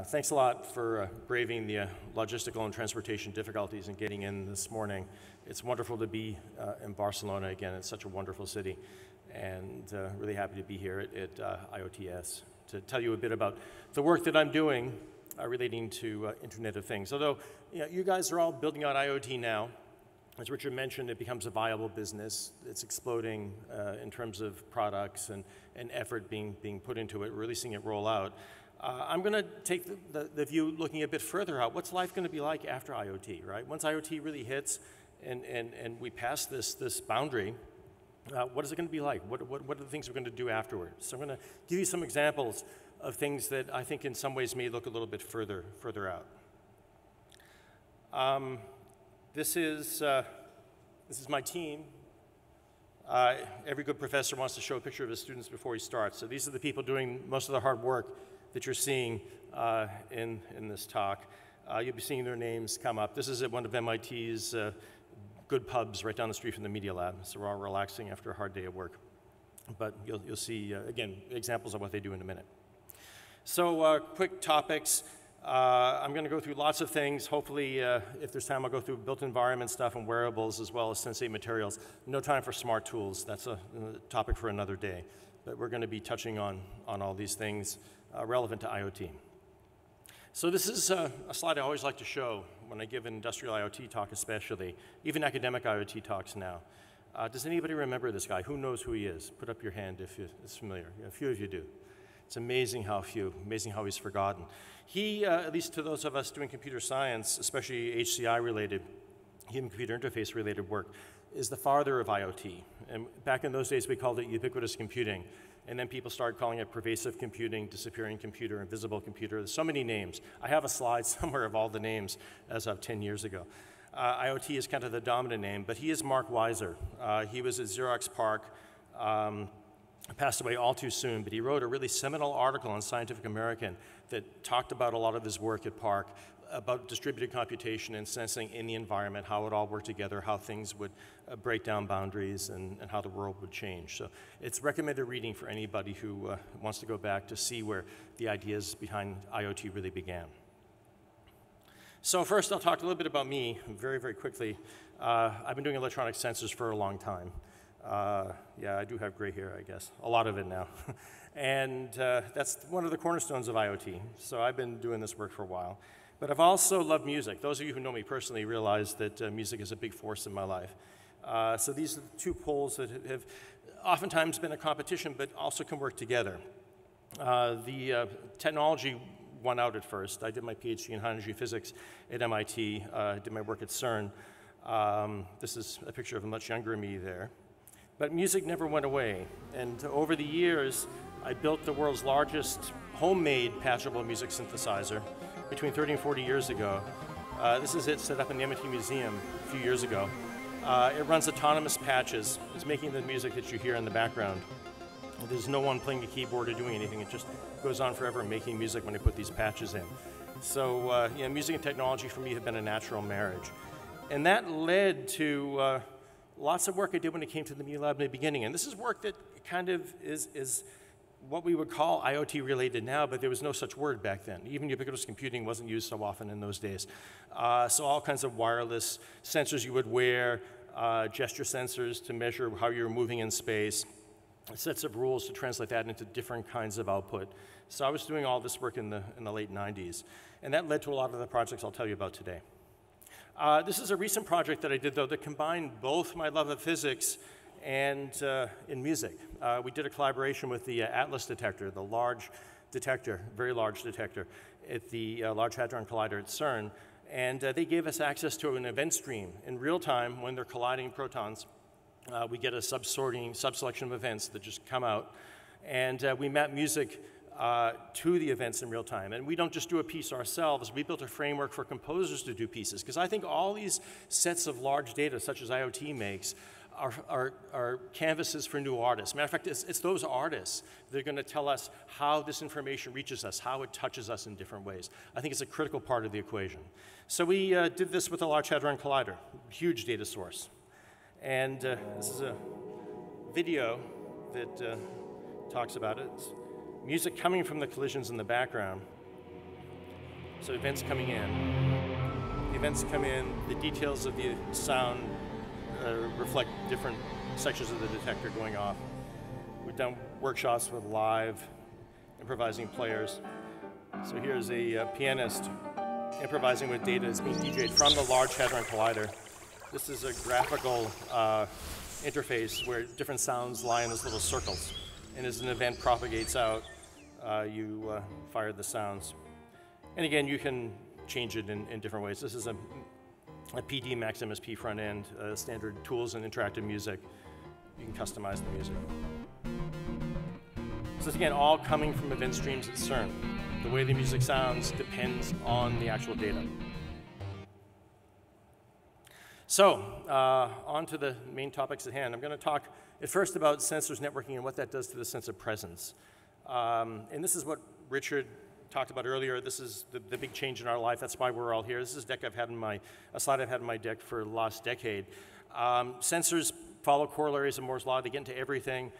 Thanks a lot for braving the logistical and transportation difficulties and getting in this morning. It's wonderful to be in Barcelona again. It's such a wonderful city, and really happy to be here at IoTS to tell you a bit about the work that I'm doing relating to Internet of Things. Although you guys are all building out IoT now, as Richard mentioned, it becomes a viable business. It's exploding in terms of products and effort being put into it, releasing it, roll out. I'm going to take the view looking a bit further out. What's life going to be like after IoT, right? Once IoT really hits and we pass this boundary, what is it going to be like? What are the things we're going to do afterwards? So I'm going to give you some examples of things that I think in some ways may look a little bit further out. This is my team. Every good professor wants to show a picture of his students before he starts. So these are the people doing most of the hard work that you're seeing in this talk. You'll be seeing their names come up. This is at one of MIT's good pubs right down the street from the Media Lab. So we're all relaxing after a hard day of work. But you'll see, again, examples of what they do in a minute. So quick topics. I'm going to go through lots of things. Hopefully, if there's time, I'll go through built environment stuff and wearables as well as sensate materials. No time for smart tools. That's a topic for another day. But we're going to be touching on all these things relevant to IoT. So this is a slide I always like to show when I give an industrial IoT talk especially, even academic IoT talks now. Does anybody remember this guy? Who knows who he is? Put up your hand if it's familiar. A few of you do. It's amazing how few, amazing how he's forgotten. He, at least to those of us doing computer science, especially HCI-related, human computer interface-related work, is the father of IoT. And back in those days, we called it ubiquitous computing. And then people started calling it pervasive computing, disappearing computer, invisible computer. There's so many names. I have a slide somewhere of all the names as of 10 years ago. IoT is kind of the dominant name, but he is Mark Weiser. He was at Xerox PARC. Passed away all too soon, but he wrote a really seminal article in Scientific American that talked about a lot of his work at PARC, about distributed computation and sensing in the environment, how it all worked together, how things would break down boundaries, and how the world would change. So it's recommended reading for anybody who wants to go back to see where the ideas behind IoT really began. So first, I'll talk a little bit about me very, very quickly. I've been doing electronic sensors for a long time. Yeah, I do have gray hair, I guess. A lot of it now. And that's one of the cornerstones of IoT. So I've been doing this work for a while. But I've also loved music. Those of you who know me personally realize that music is a big force in my life. So these are the two poles that have oftentimes been a competition, but also can work together. The technology won out at first. I did my PhD in high energy physics at MIT. I did my work at CERN. This is a picture of a much younger me there. But music never went away, and over the years, I built the world's largest homemade patchable music synthesizer between 30 and 40 years ago. This is it set up in the MIT Museum a few years ago. It runs autonomous patches. It's making the music that you hear in the background. There's no one playing the keyboard or doing anything. It just goes on forever making music when I put these patches in. So music and technology for me have been a natural marriage. And that led to lots of work I did when it came to the Media Lab in the beginning. And this is work that kind of is what we would call IoT related now, but there was no such word back then. Even ubiquitous computing wasn't used so often in those days. So all kinds of wireless sensors you would wear, gesture sensors to measure how you're moving in space, sets of rules to translate that into different kinds of output. So I was doing all this work in the late 90s. And that led to a lot of the projects I'll tell you about today. This is a recent project that I did, though, that combined both my love of physics and in music. We did a collaboration with the Atlas detector, the large detector, very large detector, at the Large Hadron Collider at CERN. And they gave us access to an event stream in real time when they're colliding protons. We get a subselection of events that just come out. And we map music to the events in real time. And we don't just do a piece ourselves, we built a framework for composers to do pieces, because I think all these sets of large data, such as IoT makes, are canvases for new artists. Matter of fact, it's those artists that are going to tell us how this information reaches us, how it touches us in different ways. I think it's a critical part of the equation. So we did this with the Large Hadron Collider, huge data source. And this is a video that talks about it. It's music coming from the collisions in the background. So events coming in. The events come in, the details of the sound reflect different sections of the detector going off. We've done workshops with live improvising players. So here's a pianist improvising with data that's being DJ'd from the Large Hadron Collider. This is a graphical interface where different sounds lie in these little circles. And as an event propagates out, you fire the sounds. And again, you can change it in different ways. This is a PD Max MSP front end, standard tools and interactive music. You can customize the music. So this again, all coming from event streams at CERN. The way the music sounds depends on the actual data. So, on to the main topics at hand. I'm going to talk at first about sensors networking and what that does to the sense of presence. And this is what Richard talked about earlier. This is the big change in our life. That's why we're all here. This is a slide I've had in my deck for the last decade. Sensors follow corollaries of Moore's law. They get into everything.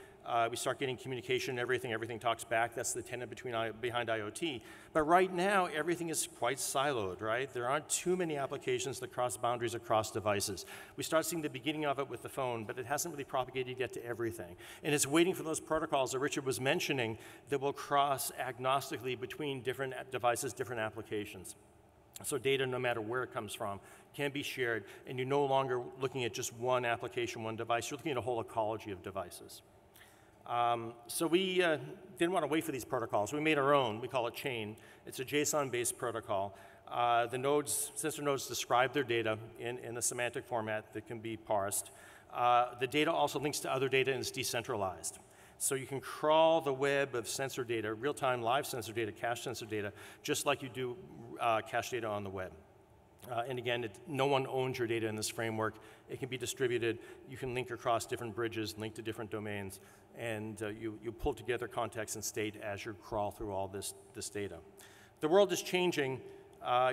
We start getting communication, everything talks back. That's the tenet behind IoT. But right now, everything is quite siloed, right? There aren't too many applications that cross boundaries across devices. We start seeing the beginning of it with the phone, but it hasn't really propagated yet to everything. And it's waiting for those protocols that Richard was mentioning that will cross agnostically between different devices, different applications. So data, no matter where it comes from, can be shared, and you're no longer looking at just one application, one device. You're looking at a whole ecology of devices. So we didn't want to wait for these protocols. We made our own. We call it Chain. It's a JSON-based protocol. The sensor nodes describe their data in a semantic format that can be parsed. The data also links to other data and is decentralized. So you can crawl the web of sensor data, real-time live sensor data, cache sensor data, just like you do cache data on the web. And again, no one owns your data in this framework. It can be distributed. You can link across different bridges, link to different domains, and you pull together context and state as you crawl through all this data. The world is changing.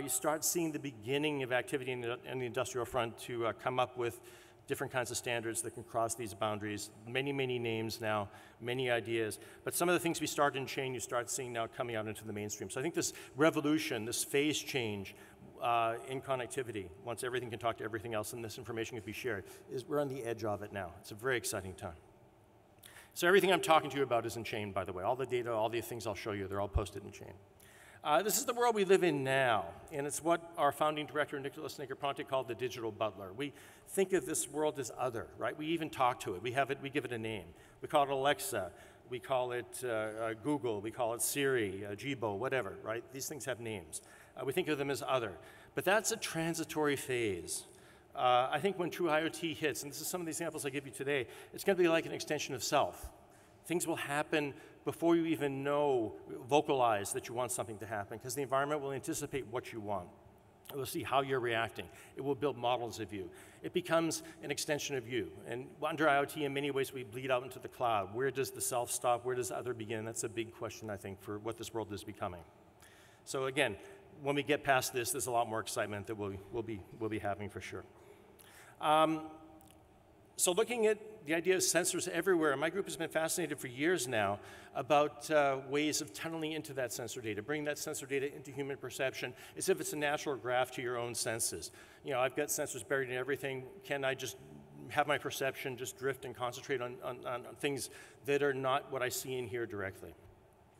You start seeing the beginning of activity in the industrial front to come up with different kinds of standards that can cross these boundaries. Many names now, many ideas. But some of the things we started in Chain, you start seeing now coming out into the mainstream. So I think this revolution, this phase change in connectivity, once everything can talk to everything else and this information can be shared, we're on the edge of it now. It's a very exciting time. So everything I'm talking to you about is in Chain, by the way. All the data, all the things I'll show you, they're all posted in Chain. This is the world we live in now, and it's what our founding director, Nicholas Negroponte, called the digital butler. We think of this world as other, right? We even talk to it. We give it a name. We call it Alexa. We call it Google. We call it Siri, Jibo, whatever, right? These things have names. We think of them as other. But that's a transitory phase. I think when true IoT hits, and this is some of the examples I give you today, it's going to be like an extension of self. Things will happen before you even vocalize that you want something to happen, because the environment will anticipate what you want. It will see how you're reacting. It will build models of you. It becomes an extension of you. And under IoT, in many ways, we bleed out into the cloud. Where does the self stop? Where does other begin? That's a big question, I think, for what this world is becoming. So again, when we get past this, there's a lot more excitement that we'll be having for sure. So looking at the idea of sensors everywhere, my group has been fascinated for years now about ways of tunneling into that sensor data, bringing that sensor data into human perception as if it's a natural graph to your own senses. You know, I've got sensors buried in everything. Can I just have my perception just drift and concentrate on things that are not what I see and hear directly?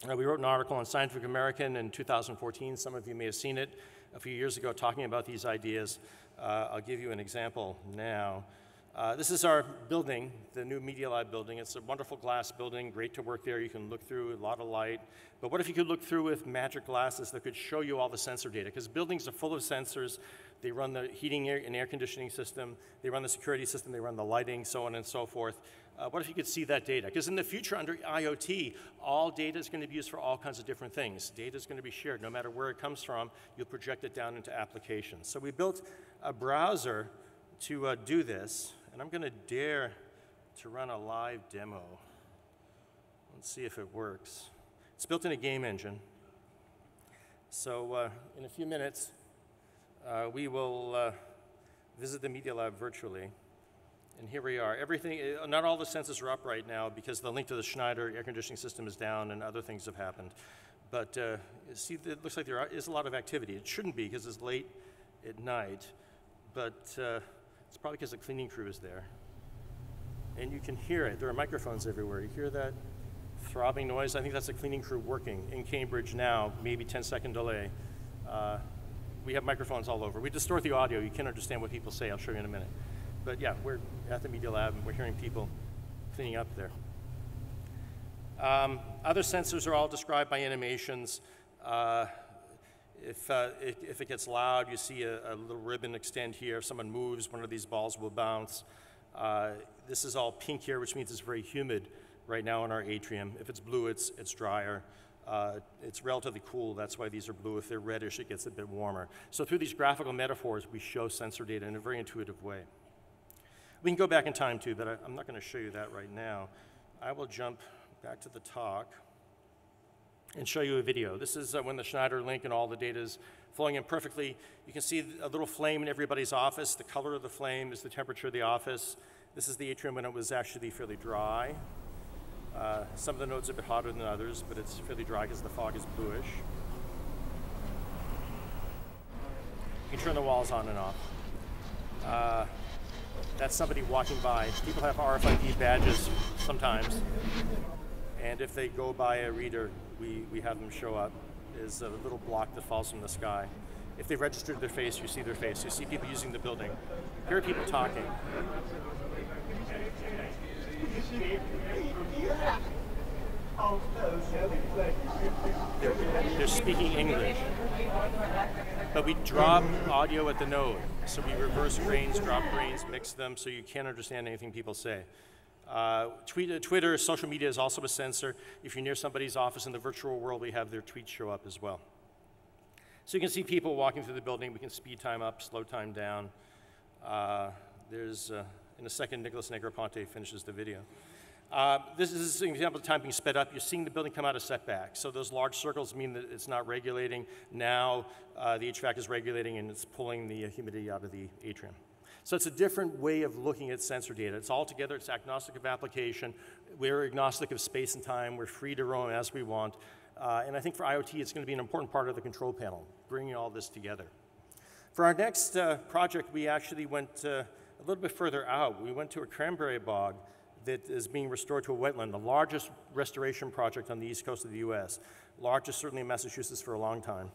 We wrote an article on Scientific American in 2014. Some of you may have seen it a few years ago talking about these ideas. I'll give you an example now. This is our building, the new Media Lab building. It's a wonderful glass building, great to work there. You can look through, a lot of light. But what if you could look through with magic glasses that could show you all the sensor data? Because buildings are full of sensors. They run the heating and air conditioning system. They run the security system. They run the lighting, so on and so forth. What if you could see that data? Because in the future, under IoT, all data is going to be used for all kinds of different things. Data is going to be shared. No matter where it comes from, you'll project it down into applications. So we built a browser to do this. And I'm going to dare to run a live demo. Let's see if it works. It's built in a game engine. So in a few minutes, we will visit the Media Lab virtually. And here we are. Everything, not all the sensors are up right now because the link to the Schneider air conditioning system is down and other things have happened. But you see, it looks like there is a lot of activity. It shouldn't be because it's late at night, but it's probably because the cleaning crew is there. And you can hear it. There are microphones everywhere. You hear that throbbing noise? I think that's the cleaning crew working in Cambridge now, maybe 10-second delay. We have microphones all over. We distort the audio. You can't understand what people say. I'll show you in a minute. But yeah, we're at the Media Lab, and we're hearing people cleaning up there. Other sensors are all described by animations. If it gets loud, you see a little ribbon extend here. If someone moves, one of these balls will bounce. This is all pink here, which means it's very humid right now in our atrium. If it's blue, it's drier. It's relatively cool, that's why these are blue. If they're reddish, it gets a bit warmer. So through these graphical metaphors, we show sensor data in a very intuitive way. We can go back in time too, but I'm not going to show you that right now. I will jump back to the talk and show you a video. This is when the Schneider link and all the data is flowing in perfectly. You can see a little flame in everybody's office. The color of the flame is the temperature of the office. This is the atrium when it was actually fairly dry. Some of the nodes are a bit hotter than others, but it's fairly dry because the fog is bluish. You can turn the walls on and off. That's somebody walking by. People have RFID badges sometimes, and if they go by a reader, we have them show up. There's a little block that falls from the sky. If they registered their face, you see their face. You see people using the building. Here are people talking. They're speaking English, but we drop audio at the node. So we reverse grains, drop grains, mix them, so you can't understand anything people say. Twitter, social media is also a sensor. If you're near somebody's office in the virtual world, we have their tweets show up as well. So you can see people walking through the building. We can speed time up, slow time down. In a second, Nicholas Negroponte finishes the video. This is an example of time being sped up. You're seeing the building come out of setback. So those large circles mean that it's not regulating. Now the HVAC is regulating and it's pulling the humidity out of the atrium. So it's a different way of looking at sensor data. It's all together, it's agnostic of application. We're agnostic of space and time. We're free to roam as we want. And I think for IoT, it's going to be an important part of the control panel, bringing all this together. For our next project, we actually went a little bit further out. We went to a cranberry bog that is being restored to a wetland, the largest restoration project on the east coast of the US, largest certainly in Massachusetts for a long time.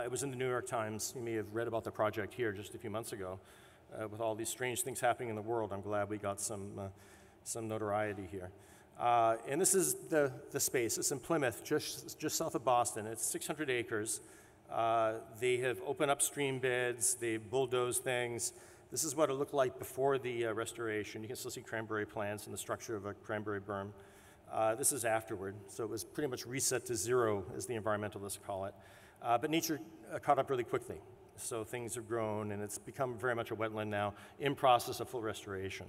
It was in the New York Times. You may have read about the project here just a few months ago. With all these strange things happening in the world, I'm glad we got some notoriety here. And this is the space. It's in Plymouth, just south of Boston. It's 600 acres. They have opened up stream beds. They've bulldozed things. This is what it looked like before the restoration. You can still see cranberry plants and the structure of a cranberry berm. This is afterward, so it was pretty much reset to zero, as the environmentalists call it. But nature caught up really quickly. So things have grown, and it's become very much a wetland now, in process of full restoration.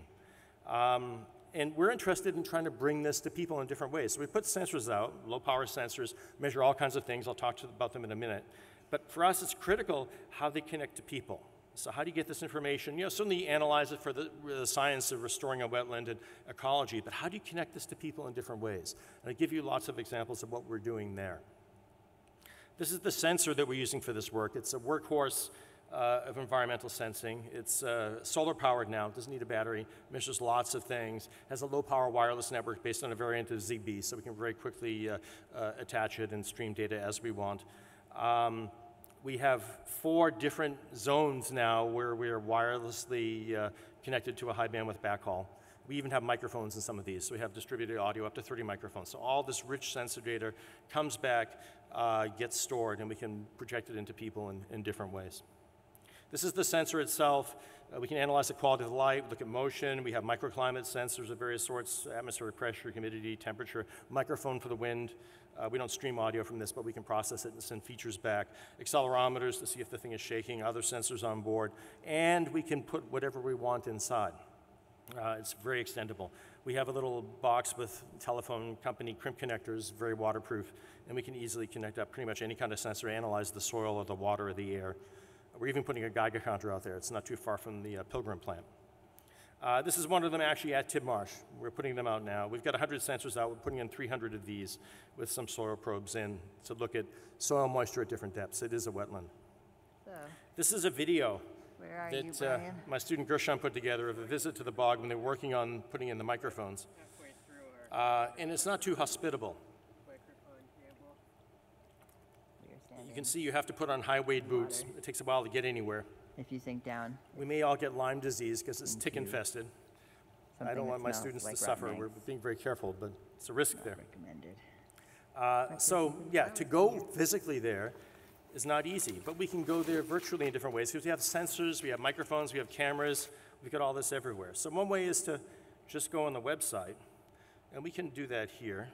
And we're interested in trying to bring this to people in different ways. So we put sensors out, low-power sensors, measure all kinds of things. I'll talk about them in a minute. But for us, it's critical how they connect to people. So how do you get this information? You know, certainly you analyze it for the science of restoring a wetland and ecology, but how do you connect this to people in different ways? And I'll give you lots of examples of what we're doing there. This is the sensor that we're using for this work. It's a workhorse of environmental sensing. It's solar powered now, it doesn't need a battery, measures lots of things, has a low power wireless network based on a variant of ZigBee, so we can very quickly attach it and stream data as we want. We have 4 different zones now where we are wirelessly connected to a high bandwidth backhaul. We even have microphones in some of these, so we have distributed audio up to 30 microphones. So all this rich sensor data comes back, gets stored, and we can project it into people in different ways. This is the sensor itself. We can analyze the quality of the light, look at motion. We have microclimate sensors of various sorts, atmospheric pressure, humidity, temperature, microphone for the wind. We don't stream audio from this, but we can process it and send features back. Accelerometers to see if the thing is shaking, other sensors on board, and we can put whatever we want inside. It's very extendable. We have a little box with telephone company crimp connectors, very waterproof, and we can easily connect up pretty much any kind of sensor, analyze the soil or the water or the air. We're even putting a Geiger counter out there. It's not too far from the Pilgrim plant. This is one of them actually at Tidmarsh. We're putting them out now. We've got 100 sensors out. We're putting in 300 of these with some soil probes in to look at soil moisture at different depths. It is a wetland. So, this is a video where are that you, Brian? my student Gershon put together of a visit to the bog when they were working on putting in the microphones. And it's not too hospitable. You can see you have to put on high-weight boots. It takes a while to get anywhere. If you sink down. We may all get Lyme disease because it's tick-infested. I don't want my students to suffer. We're being very careful, but it's a risk there. Recommended. So, yeah, to go physically there is not easy, but we can go there virtually in different ways because we have sensors, we have microphones, we have cameras, we've got all this everywhere. So one way is to just go on the website, and we can do that here.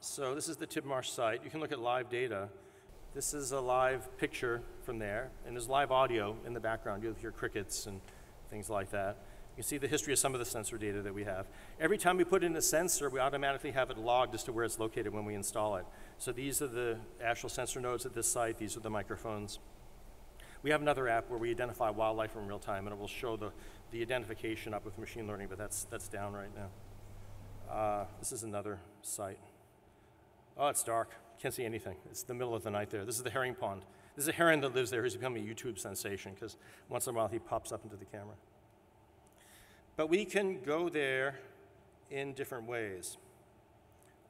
So this is the Tidmarsh site. You can look at live data. This is a live picture from there, and there's live audio in the background. You'll hear crickets and things like that. You can see the history of some of the sensor data that we have. Every time we put in a sensor, we automatically have it logged as to where it's located when we install it. So these are the actual sensor nodes at this site. These are the microphones. We have another app where we identify wildlife in real time, and it will show the identification up with machine learning, but that's down right now. This is another site. Oh, it's dark. Can't see anything. It's the middle of the night there. This is the herring pond. This is a heron that lives there who's become a YouTube sensation because once in a while he pops up into the camera. But we can go there in different ways.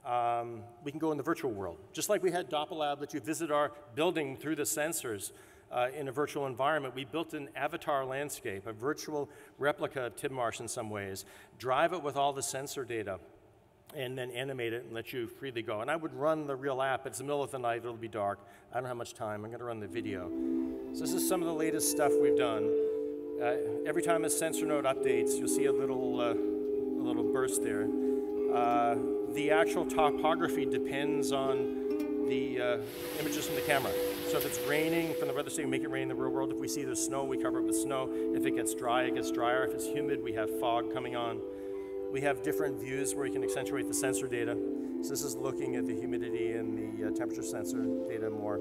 We can go in the virtual world. Just like we had Doppelab let you visit our building through the sensors in a virtual environment, we built an avatar landscape, a virtual replica of Tidmarsh in some ways, drive it with all the sensor data, and then animate it and let you freely go. And I would run the real app. It's the middle of the night. It'll be dark. I don't have much time. I'm going to run the video. So this is some of the latest stuff we've done. Every time a sensor node updates, you'll see a little burst there. The actual topography depends on the images from the camera. So if it's raining from the weather station, we make it rain in the real world. If we see there's snow, we cover it with snow. If it gets dry, it gets drier. If it's humid, we have fog coming on. We have different views where we can accentuate the sensor data. So this is looking at the humidity and the temperature sensor data more.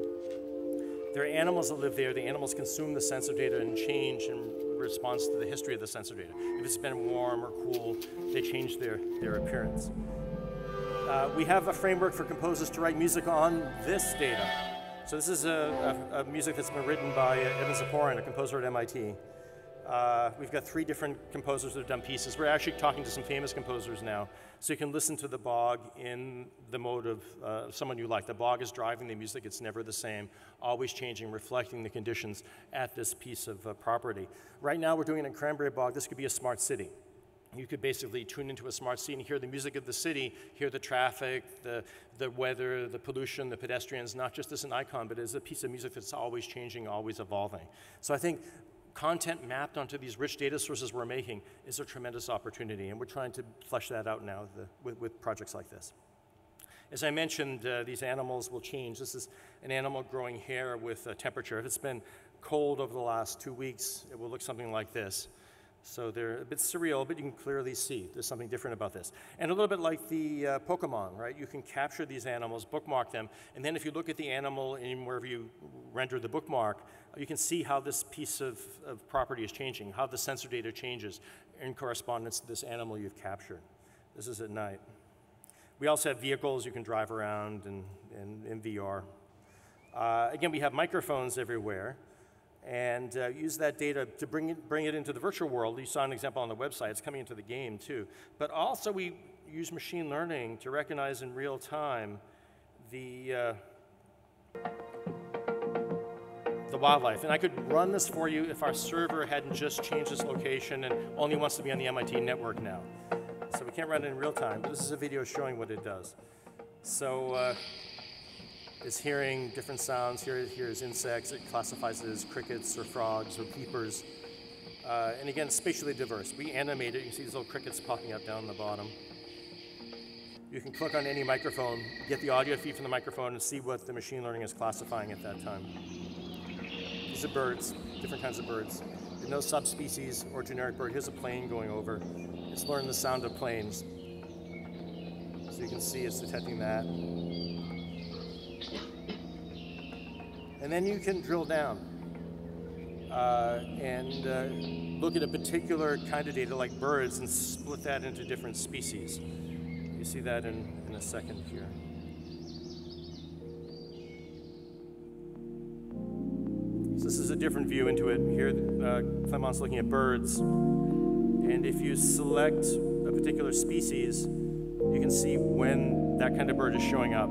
There are animals that live there. The animals consume the sensor data and change in response to the history of the sensor data. If it's been warm or cool, they change their appearance. We have a framework for composers to write music on this data. So this is a music that's been written by Evan Ziporyn, a composer at MIT. We've got 3 different composers that have done pieces. We're actually talking to some famous composers now, so you can listen to the bog in the mode of someone you like. The bog is driving the music. It's never the same, always changing, reflecting the conditions at this piece of property. Right now we're doing it in Cranberry Bog. This could be a smart city. You could basically tune into a smart city and hear the music of the city, hear the traffic, the weather, the pollution, the pedestrians, not just as an icon, but as a piece of music that's always changing, always evolving. So I think content mapped onto these rich data sources we're making is a tremendous opportunity, and we're trying to flesh that out now with projects like this. As I mentioned, these animals will change. This is an animal growing hair with temperature. If it's been cold over the last 2 weeks, it will look something like this. So they're a bit surreal, but you can clearly see there's something different about this. And a little bit like the Pokemon, right? You can capture these animals, bookmark them, and then if you look at the animal in wherever you render the bookmark, you can see how this piece of property is changing, how the sensor data changes in correspondence to this animal you've captured. This is at night. We also have vehicles you can drive around in VR. Again, we have microphones everywhere, and use that data to bring it into the virtual world. You saw an example on the website. It's coming into the game, too. But also, we use machine learning to recognize in real time the wildlife. And I could run this for you if our server hadn't just changed its location and only wants to be on the MIT network now. So we can't run it in real time, but this is a video showing what it does. So it's hearing different sounds. Here it hears insects. It classifies it as crickets or frogs or peepers. And again, spatially diverse. We animate it. You see these little crickets popping up down the bottom. You can click on any microphone, get the audio feed from the microphone, and see what the machine learning is classifying at that time. These are birds, different kinds of birds. There's no subspecies or generic bird. Here's a plane going over. It's learning the sound of planes. So you can see it's detecting that. And then you can drill down. and look at a particular kind of data like birds and split that into different species. You see that in a second here. So this is a different view into it. Here, Clement's looking at birds. And if you select a particular species, you can see when that kind of bird is showing up.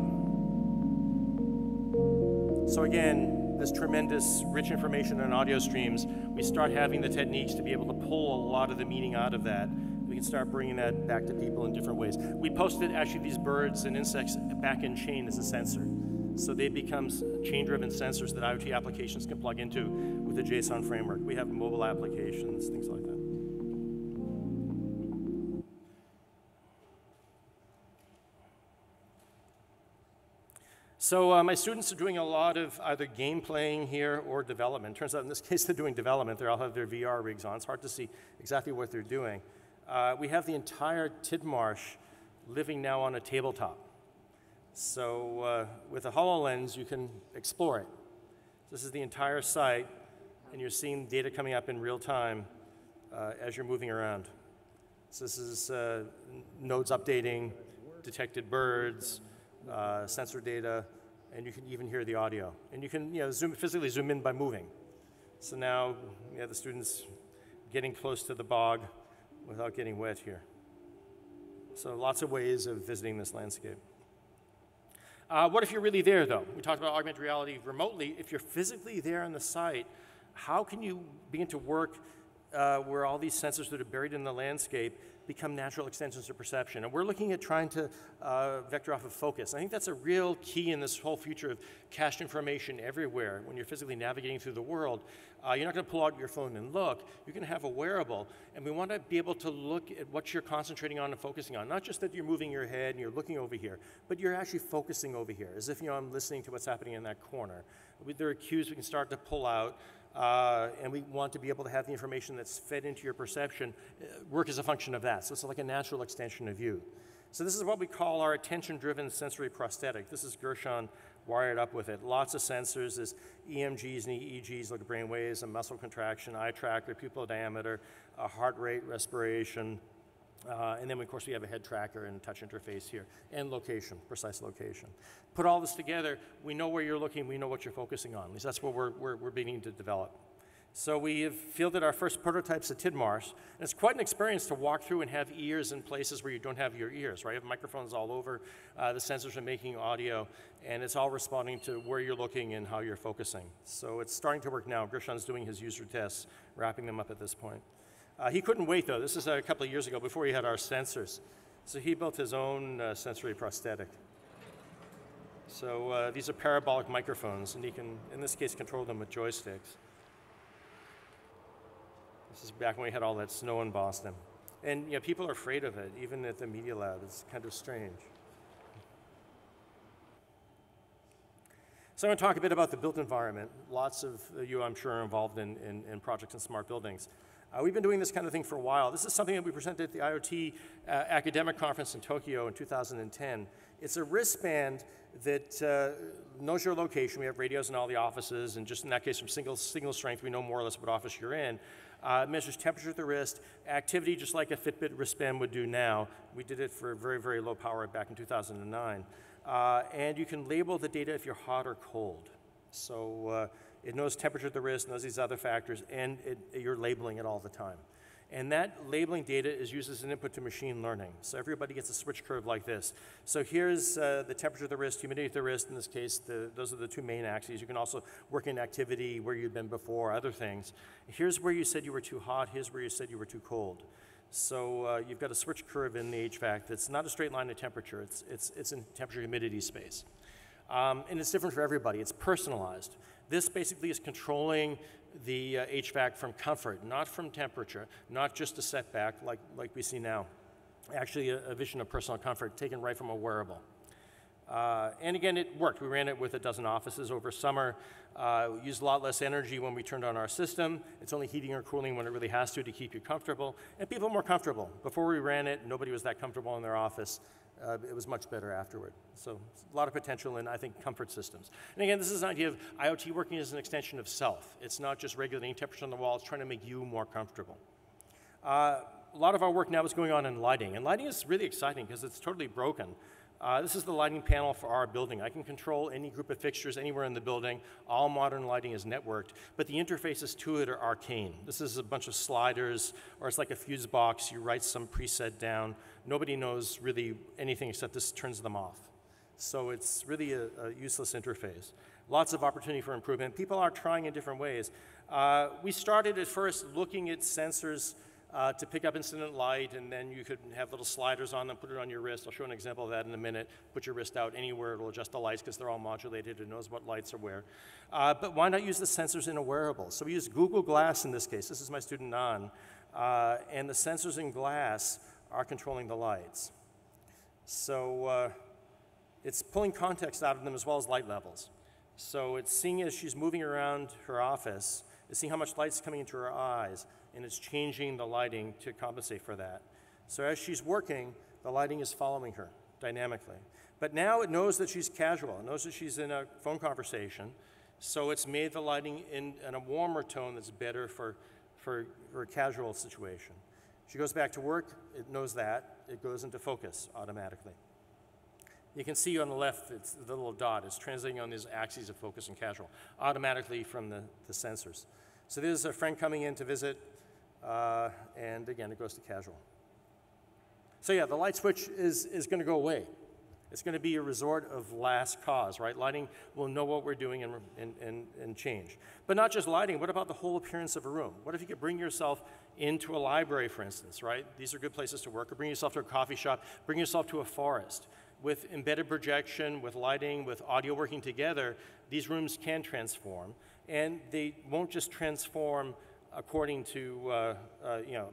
So again, this tremendous rich information and audio streams, we start having the techniques to be able to pull a lot of the meaning out of that. We can start bringing that back to people in different ways. We posted actually these birds and insects back in chain as a sensor. So they become chain-driven sensors that IoT applications can plug into with the JSON framework. We have mobile applications, things like that. So my students are doing a lot of either game playing here or development. Turns out in this case they're doing development. They all have their VR rigs on. It's hard to see exactly what they're doing. We have the entire Tidmarsh living now on a tabletop. So with a HoloLens, you can explore it. This is the entire site, and you're seeing data coming up in real time as you're moving around. So this is nodes updating, detected birds, sensor data, and you can even hear the audio. And you can physically zoom in by moving. So now we have the students getting close to the bog without getting wet here. So lots of ways of visiting this landscape. What if you're really there, though? We talked about augmented reality remotely. If you're physically there on the site, how can you begin to work where all these sensors that are buried in the landscape become natural extensions of perception? And we're looking at trying to vector off of focus. I think that's a real key in this whole future of cached information everywhere. When you're physically navigating through the world, you're not going to pull out your phone and look. You're going to have a wearable. And we want to be able to look at what you're concentrating on and focusing on. Not just that you're moving your head and you're looking over here, but you're actually focusing over here, as if I'm listening to what's happening in that corner. There are cues we can start to pull out. And we want to be able to have the information that's fed into your perception work as a function of that. So it's like a natural extension of you. So this is what we call our attention-driven sensory prosthetic. This is Gershon wired up with it. Lots of sensors. There's EMGs and EEGs, like brain waves, a muscle contraction, eye tracker, pupil diameter, heart rate, respiration. And then, of course, we have a head tracker and touch interface here, and location, precise location. Put all this together, we know where you're looking, we know what you're focusing on. At least that's what we're beginning to develop. So we have fielded our first prototypes at Tidmarsh, and it's quite an experience to walk through and have ears in places where you don't have your ears, right? You have microphones all over, the sensors are making audio, and it's all responding to where you're looking and how you're focusing. So it's starting to work now. Gershon's doing his user tests, wrapping them up at this point. He couldn't wait, though. This is a couple of years ago, before he had our sensors. So he built his own sensory prosthetic. So these are parabolic microphones, and he can, in this case, control them with joysticks. This is back when we had all that snow in Boston. And people are afraid of it, even at the Media Lab. It's kind of strange. So I'm going to talk a bit about the built environment. Lots of you, I'm sure, are involved in projects in smart buildings. We've been doing this kind of thing for a while. This is something that we presented at the IoT Academic Conference in Tokyo in 2010. It's a wristband that knows your location. We have radios in all the offices, and just in that case, from single strength, we know more or less what office you're in. It measures temperature at the wrist, activity just like a Fitbit wristband would do now. We did it for very, very low power back in 2009. And you can label the data if you're hot or cold. So it knows temperature at the wrist, knows these other factors, and you're labeling it all the time. And that labeling data is used as an input to machine learning. So everybody gets a switch curve like this. So here's the temperature of the wrist, humidity of the wrist. In this case, those are the two main axes. You can also work in activity, where you've been before, other things. Here's where you said you were too hot. Here's where you said you were too cold. So you've got a switch curve in the HVAC that's not a straight line of temperature. It's in temperature humidity space. And it's different for everybody. It's personalized. This basically is controlling the HVAC from comfort, not from temperature, not just a setback like we see now. Actually, a vision of personal comfort taken right from a wearable. And again, it worked. We ran it with a dozen offices over summer. We used a lot less energy when we turned on our system. It's only heating or cooling when it really has to keep you comfortable. And people are more comfortable. Before we ran it, nobody was that comfortable in their office. it was much better afterward. So a lot of potential in, I think, comfort systems. And again, this is an idea of IoT working as an extension of self. It's not just regulating temperature on the wall, it's trying to make you more comfortable. A lot of our work now is going on in lighting, and lighting is really exciting because it's totally broken. This is the lighting panel for our building. I can control any group of fixtures anywhere in the building. All modern lighting is networked, but the interfaces to it are arcane. This is a bunch of sliders, or it's like a fuse box. You write some preset down. Nobody knows really anything except this turns them off. So it's really a useless interface. Lots of opportunity for improvement. People are trying in different ways. We started at first looking at sensors to pick up incident light, and then you could have little sliders on them, put it on your wrist. I'll show an example of that in a minute. Put your wrist out anywhere, it'll adjust the lights because they're all modulated, it knows what lights are where. But why not use the sensors in a wearable? So we use Google Glass in this case. This is my student Nan, and the sensors in Glass are controlling the lights. So it's pulling context out of them as well as light levels. So it's seeing as she's moving around her office, it's seeing how much light's coming into her eyes, and it's changing the lighting to compensate for that. So as she's working, the lighting is following her dynamically. But now it knows that she's casual. It knows that she's in a phone conversation, so it's made the lighting in a warmer tone that's better for a casual situation. She goes back to work, it knows that. It goes into focus automatically. You can see on the left, it's the little dot. It's translating on these axes of focus and casual, automatically from the sensors. So there's a friend coming in to visit, and again, it goes to casual. So yeah, the light switch is going to go away. It's going to be a resort of last cause, right? Lighting will know what we're doing and change. But not just lighting, what about the whole appearance of a room? What if you could bring yourself into a library, for instance, right? These are good places to work, or bring yourself to a coffee shop, bring yourself to a forest. With embedded projection, with lighting, with audio working together, these rooms can transform, and they won't just transform according to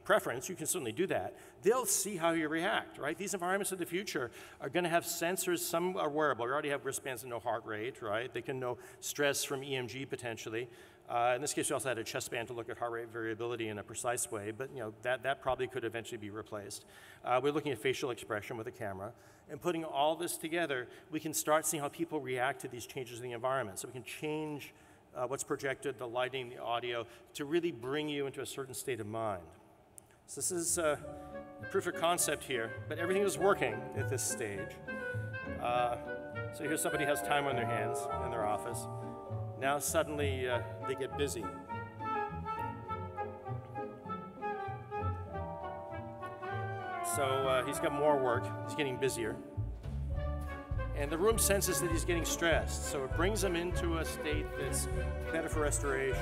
preference. You can certainly do that. They'll see how you react, right? These environments of the future are going to have sensors. Some are wearable. You already have wristbands that know heart rate, right? They can know stress from EMG potentially. In this case, we also had a chest band to look at heart rate variability in a precise way, but that probably could eventually be replaced. We're looking at facial expression with a camera. And putting all this together, we can start seeing how people react to these changes in the environment. So we can change what's projected, the lighting, the audio, to really bring you into a certain state of mind. So this is proof of concept here, but everything is working at this stage. So here somebody has time on their hands in their office. Now suddenly they get busy. So he's got more work, he's getting busier. And the room senses that he's getting stressed, so it brings him into a state that's better for restoration.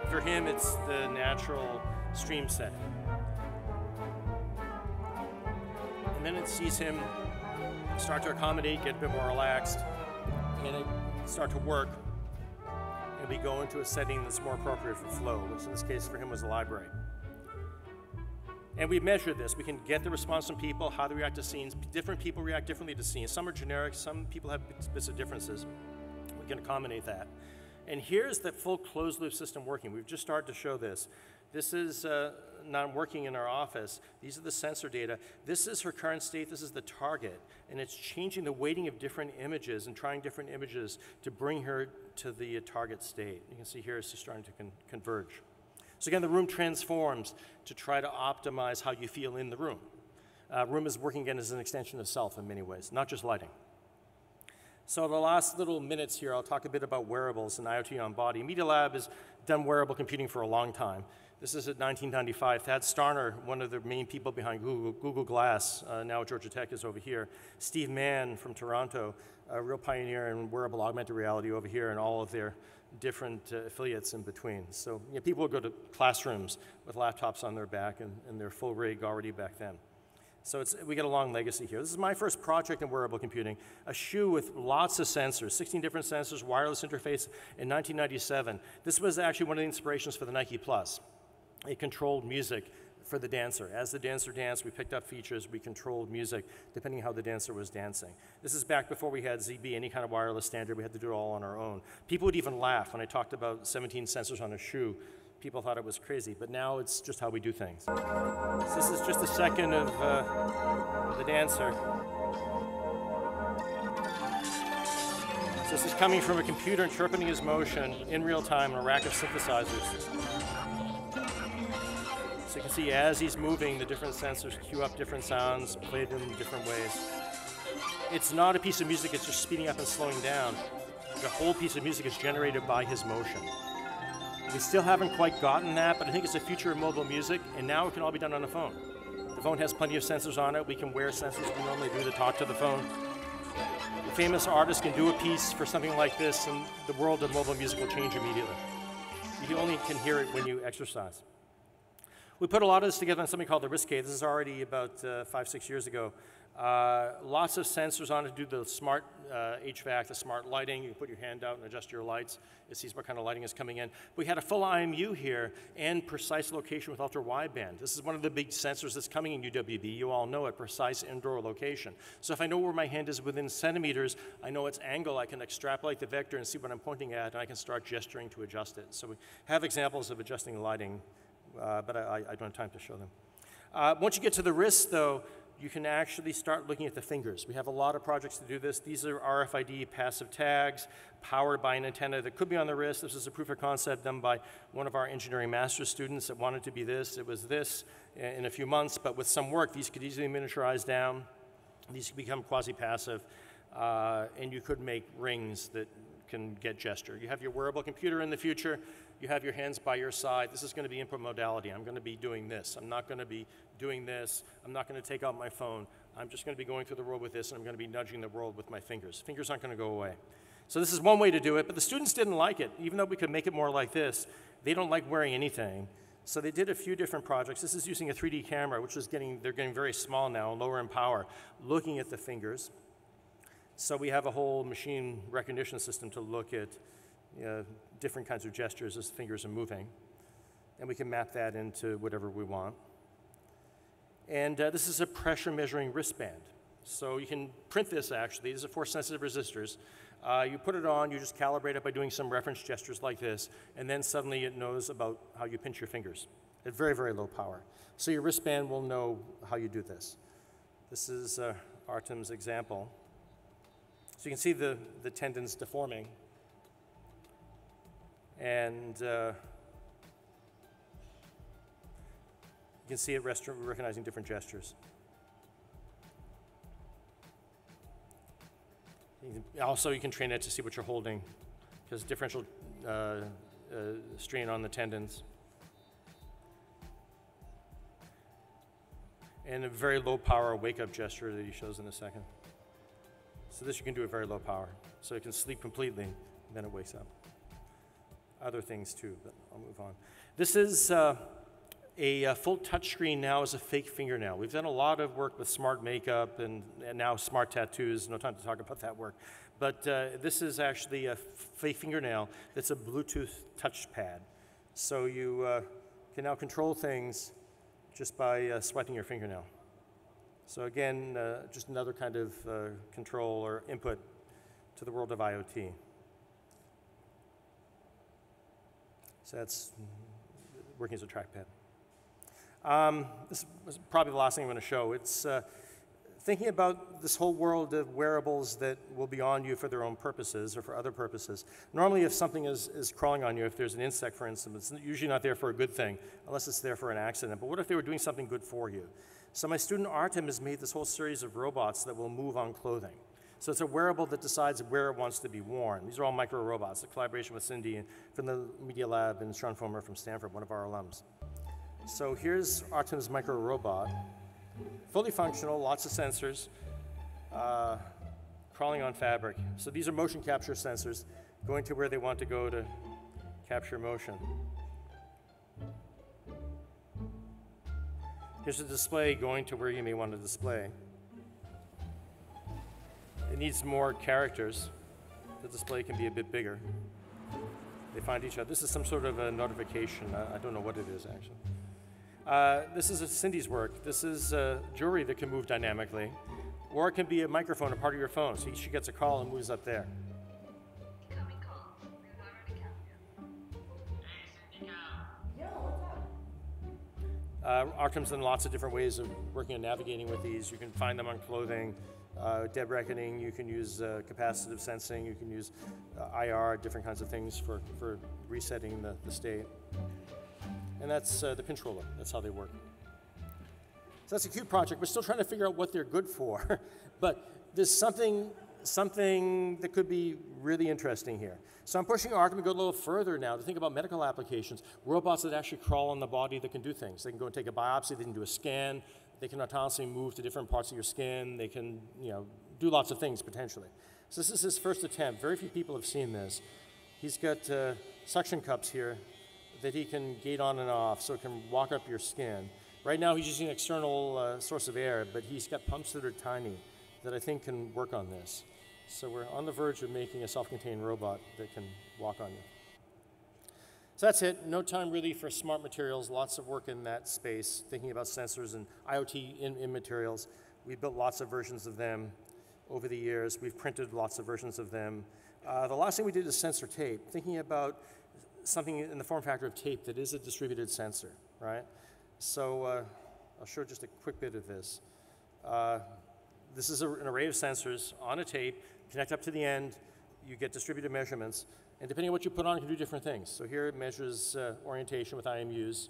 For him, it's the natural stream setting. And then it sees him start to accommodate, get a bit more relaxed, and it start to work. And we go into a setting that's more appropriate for flow, which in this case for him was the library. And we measure this. We can get the response from people, how they react to scenes. Different people react differently to scenes. Some are generic, some people have bits of differences. We can accommodate that. And here's the full closed loop system working. We've just started to show this. This is not working in our office. These are the sensor data. This is her current state. This is the target. And it's changing the weighting of different images and trying different images to bring her to the target state. You can see here it's just starting to converge. So again, the room transforms to try to optimize how you feel in the room. Room is working again as an extension of self in many ways, not just lighting. So the last little minutes here, I'll talk a bit about wearables and IoT on body. Media Lab has done wearable computing for a long time. This is at 1995. Thad Starner, one of the main people behind Google Glass, now at Georgia Tech, is over here. Steve Mann from Toronto, a real pioneer in wearable augmented reality over here, and all of their different affiliates in between. So people would go to classrooms with laptops on their back and their full rig already back then. So we get a long legacy here. This is my first project in wearable computing, a shoe with lots of sensors, 16 different sensors, wireless interface in 1997. This was actually one of the inspirations for the Nike Plus. It controlled music for the dancer. As the dancer danced, we picked up features, we controlled music depending on how the dancer was dancing. This is back before we had ZB, any kind of wireless standard. We had to do it all on our own. People would even laugh when I talked about 17 sensors on a shoe people thought it was crazy, but now it's just how we do things. So this is just a second of the dancer. So this is coming from a computer interpreting his motion in real time on a rack of synthesizers. So you can see as he's moving, the different sensors cue up different sounds, play them in different ways. It's not a piece of music, it's just speeding up and slowing down. The whole piece of music is generated by his motion. We still haven't quite gotten that, but I think it's the future of mobile music, and now it can all be done on the phone. The phone has plenty of sensors on it. We can wear sensors we normally do to talk to the phone. A famous artist can do a piece for something like this, and the world of mobile music will change immediately. You only can hear it when you exercise. We put a lot of this together on something called the Risk Cave. This is already about 5-6 years ago. Lots of sensors on it to do the smart HVAC, the smart lighting. You can put your hand out and adjust your lights. It sees what kind of lighting is coming in. We had a full IMU here and precise location with ultra-wideband. This is one of the big sensors that's coming in UWB. You all know it, precise indoor location. So if I know where my hand is within centimeters, I know its angle. I can extrapolate the vector and see what I'm pointing at, and I can start gesturing to adjust it. So we have examples of adjusting lighting, but I don't have time to show them. Once you get to the wrist, though, you can actually start looking at the fingers. We have a lot of projects to do this. These are RFID passive tags powered by an antenna that could be on the wrist. This is a proof of concept done by one of our engineering master's students that wanted to be this. It was this in a few months, but with some work, these could easily miniaturize down. These could become quasi-passive, and you could make rings that can get gesture. You have your wearable computer in the future. You have your hands by your side. This is going to be input modality. I'm going to be doing this. I'm not going to be doing this. I'm not going to take out my phone. I'm just going to be going through the world with this, and I'm going to be nudging the world with my fingers. Fingers aren't going to go away. So this is one way to do it, but the students didn't like it. Even though we could make it more like this, they don't like wearing anything. So they did a few different projects. This is using a 3D camera, which is they're getting very small now, lower in power, looking at the fingers. So we have a whole machine recognition system to look at different kinds of gestures as the fingers are moving. And we can map that into whatever we want. And this is a pressure measuring wristband. So you can print this actually. These are force sensitive resistors. You put it on, you just calibrate it by doing some reference gestures like this, and then suddenly it knows about how you pinch your fingers at very, very low power. So your wristband will know how you do this. This is Artem's example. So you can see the tendons deforming. And you can see it recognizing different gestures. Also, you can train it to see what you're holding, because differential strain on the tendons. And a very low power wake-up gesture that he shows in a second. So this you can do at very low power. So it can sleep completely, and then it wakes up. Other things too, but I'll move on. This is a full touchscreen now as a fake fingernail. We've done a lot of work with smart makeup and now smart tattoos. No time to talk about that work. But this is actually a fake fingernail that's a Bluetooth touchpad. So you can now control things just by swiping your fingernail. So again, just another kind of control or input to the world of IoT. So that's working as a trackpad. This is probably the last thing I'm going to show. It's thinking about this whole world of wearables that will be on you for their own purposes or for other purposes. Normally, if something is crawling on you, if there's an insect, for instance, it's usually not there for a good thing, unless it's there for an accident. But what if they were doing something good for you? So my student Artem has made this whole series of robots that will move on clothing. So it's a wearable that decides where it wants to be worn. These are all micro robots, a collaboration with Cindy from the Media Lab and Sean Fomer from Stanford, one of our alums. So here's Artem's micro robot, fully functional, lots of sensors, crawling on fabric. So these are motion capture sensors going to where they want to go to capture motion. Here's a display going to where you may want to display. It needs more characters. The display can be a bit bigger. They find each other. This is some sort of a notification. I don't know what it is, actually. This is Cindy's work. This is jewelry that can move dynamically. Or it can be a microphone, a part of your phone. So she gets a call and moves up there. Incoming call. We've already counted. Hey, Cindy Cow. Artem's done lots of different ways of working on navigating with these. You can find them on clothing, dead reckoning, you can use capacitive sensing, you can use IR, different kinds of things for resetting the state. And that's the controller, that's how they work. So that's a cute project. We're still trying to figure out what they're good for, but there's something that could be really interesting here. So I'm pushing Artem to go a little further now to think about medical applications, robots that actually crawl on the body that can do things. They can go and take a biopsy, they can do a scan, they can autonomously move to different parts of your skin, they can do lots of things potentially. So this is his first attempt. Very few people have seen this. He's got suction cups here that he can gate on and off so it can walk up your skin. Right now he's using an external source of air, but he's got pumps that are tiny that I think can work on this. So we're on the verge of making a self-contained robot that can walk on you. So that's it. No time really for smart materials. Lots of work in that space, thinking about sensors and IoT in materials. We've built lots of versions of them over the years. We've printed lots of versions of them. The last thing we did is sensor tape, thinking about something in the form factor of tape that is a distributed sensor, right? So I'll show just a quick bit of this. This is an array of sensors on a tape, connect up to the end, you get distributed measurements, and depending on what you put on, it can do different things. So here it measures orientation with IMUs.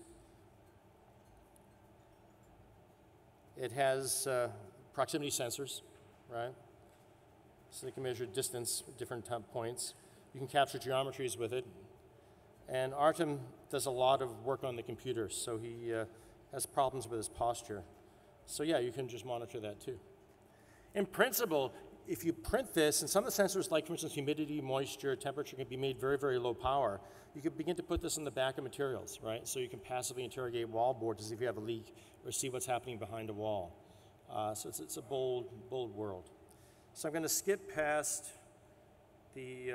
It has proximity sensors, right? So they can measure distance at different points. You can capture geometries with it. And Artem does a lot of work on the computer, so he has problems with his posture. So yeah, you can just monitor that too. In principle, if you print this, and some of the sensors, like for instance humidity, moisture, temperature, can be made very, very low power, you can begin to put this in the back of materials, right? So you can passively interrogate wall board to see if you have a leak or see what's happening behind a wall. So it's a bold world. So I'm going to skip past the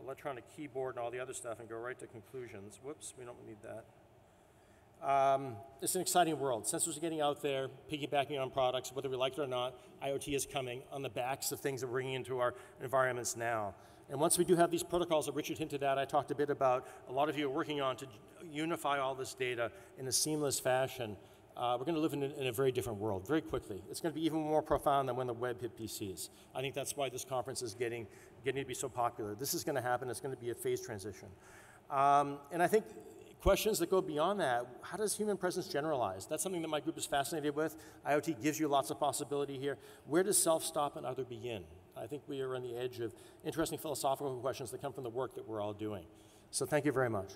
electronic keyboard and all the other stuff and go right to conclusions. Whoops, we don't need that. It's an exciting world. Sensors are getting out there, piggybacking on products, whether we like it or not. IoT is coming on the backs of things that we're bringing into our environments now. And once we do have these protocols that Richard hinted at, I talked a bit about, a lot of you are working on to unify all this data in a seamless fashion. We're going to live in a very different world very quickly. It's going to be even more profound than when the web hit PCs. I think that's why this conference is getting to be so popular. This is going to happen. It's going to be a phase transition. And I think questions that go beyond that, how does human presence generalize? That's something that my group is fascinated with. IoT gives you lots of possibility here. Where does self stop and other begin? I think we are on the edge of interesting philosophical questions that come from the work that we're all doing. So thank you very much.